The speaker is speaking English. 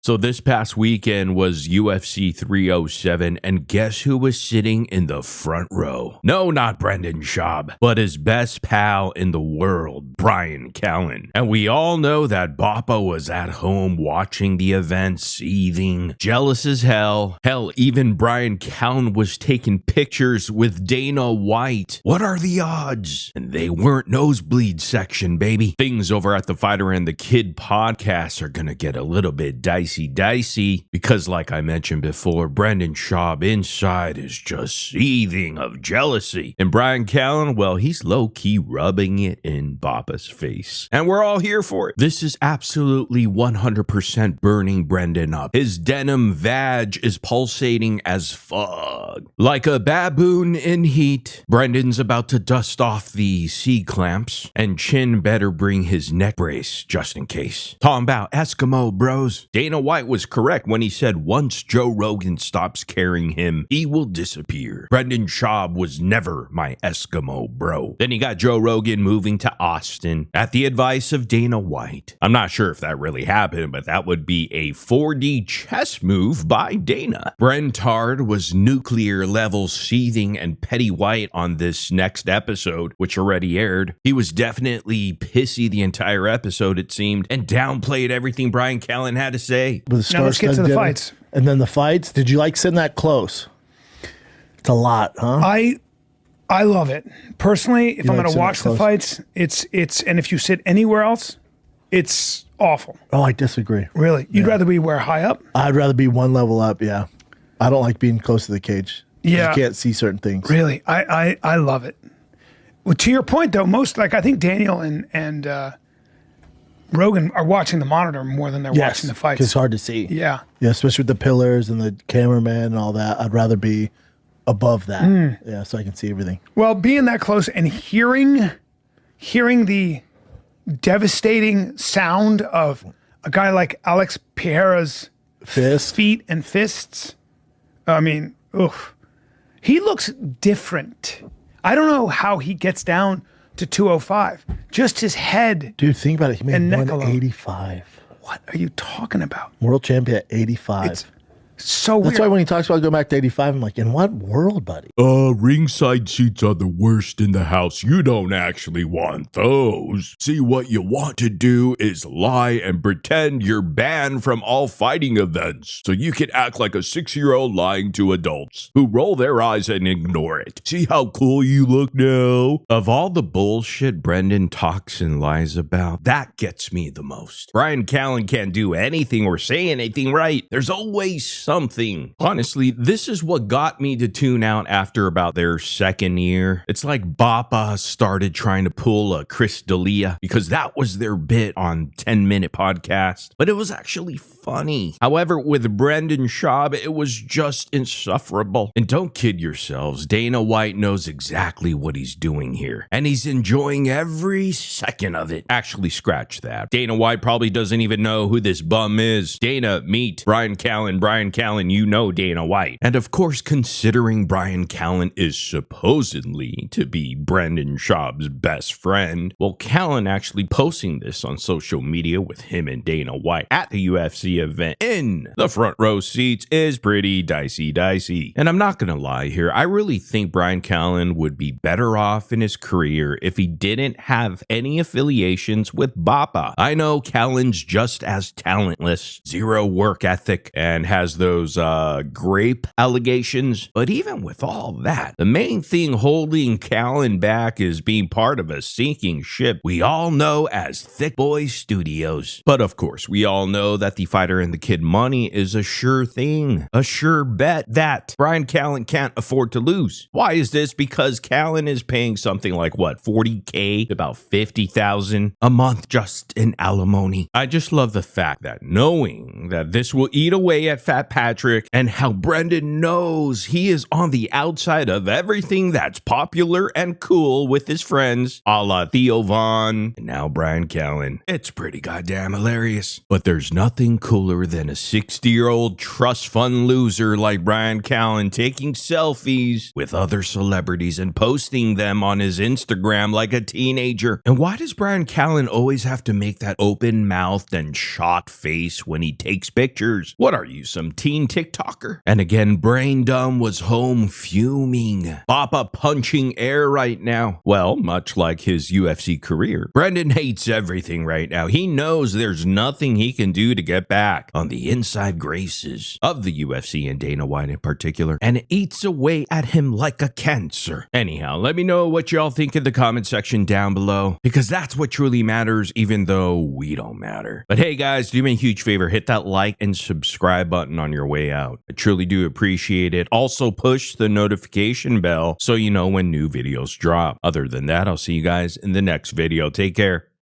So this past weekend was UFC 307, and guess who was sitting in the front row? No, not Brendan Schaub, but his best pal in the world, Bryan Callen. And we all know that Bappa was at home watching the event, seething, jealous as hell. Hell, even Bryan Callen was taking pictures with Dana White. What are the odds? And they weren't nosebleed section, baby. Things over at the Fighter and the Kid podcast are gonna get a little bit dicey because, like I mentioned before, Brendan Schaub inside is just seething of jealousy. And Bryan Callen, well, he's low-key rubbing it in Bappa's face. And we're all here for it. This is absolutely 100% burning Brendan up. His denim vag is pulsating as fuck. Like a baboon in heat, Brendan's about to dust off the C-clamps, and Chin better bring his neck brace just in case. Talking about Eskimo bros. Dana White was correct when he said once Joe Rogan stops carrying him, he will disappear. Brendan Schaub was never my Eskimo bro. Then you got Joe Rogan moving to Austin at the advice of Dana White. I'm not sure if that really happened, but that would be a 4D chess move by Dana. Brentard was nuclear level seething and petty white on this next episode, which already aired. He was definitely pissy the entire episode, it seemed, and downplayed everything Bryan Callen had to say. Now let's get to the fights. And then the fights. Did you like sitting that close? It's a lot, huh? I love it. Personally, if I'm going to watch the fights, it's and if you sit anywhere else, it's awful. Oh, I disagree. Really? You'd rather be where high up? I'd rather be one level up, yeah. I don't like being close to the cage. Yeah. You can't see certain things. Really? I love it. Well, to your point, though, I think Daniel and Rogan are watching the monitor more than they're watching the fights. It's hard to see. Yeah. Yeah, especially with the pillars and the cameraman and all that. I'd rather be above that. Yeah, so I can see everything. Well, being that close and hearing the devastating sound of a guy like Alex Pereira's feet and fists, I mean, oof. He looks different. I don't know how he gets down to 205. Just his head. Dude, think about it. He made 185. What are you talking about? World champion at 85. It's so weird. That's why when he talks about going back to 85, I'm like, in what world, buddy? Ringside seats are the worst in the house. You don't actually want those. See, what you want to do is lie and pretend you're banned from all fighting events. So you can act like a 6-year-old lying to adults who roll their eyes and ignore it. See how cool you look now? Of all the bullshit Brendan talks and lies about, that gets me the most. Bryan Callen can't do anything or say anything right. There's always something. Honestly, this is what got me to tune out after about their second year. It's like Bappa started trying to pull a Chris D'Elia because that was their bit on 10-minute podcast, but it was actually funny. However, with Brendan Schaub, it was just insufferable. And don't kid yourselves, Dana White knows exactly what he's doing here, and he's enjoying every second of it. Actually, scratch that. Dana White probably doesn't even know who this bum is. Dana, meet Bryan Callen. Bryan Callen, you know Dana White. And of course, considering Bryan Callen is supposedly to be Brendan Schaub's best friend, well, Callen actually posting this on social media with him and Dana White at the UFC event in the front row seats is pretty dicey. And I'm not gonna lie here, I really think Bryan Callen would be better off in his career if he didn't have any affiliations with Bappa. I know Callen's just as talentless, zero work ethic, and has those grape allegations, but even with all that, the main thing holding Callen back is being part of a sinking ship we all know as Thick Boy Studios. But of course, we all know that the Fighter and the Kid money is a sure thing, a sure bet that Bryan Callen can't afford to lose. Why is this? Because Callen is paying something like what, $40K to about $50,000 a month just in alimony. I just love the fact that knowing that this will eat away at fat at Patrick and how Brendan knows he is on the outside of everything that's popular and cool with his friends, a la Theo Vaughn and now Bryan Callen. It's pretty goddamn hilarious. But there's nothing cooler than a 60-year-old trust fund loser like Bryan Callen taking selfies with other celebrities and posting them on his Instagram like a teenager. And why does Bryan Callen always have to make that open-mouthed and shocked face when he takes pictures? What are you, some teen TikToker? And again, Brain Dumb was home fuming, Papa punching air right now. Well, much like his UFC career, Brendan hates everything right now. He knows there's nothing he can do to get back on the inside graces of the UFC and Dana White in particular, and it eats away at him like a cancer. Anyhow, let me know what y'all think in the comment section down below, because that's what truly matters, even though we don't matter. But hey guys, do me a huge favor, hit that like and subscribe button on your way out. I truly do appreciate it. Also push the notification bell so you know when new videos drop. Other than that, I'll see you guys in the next video. Take care.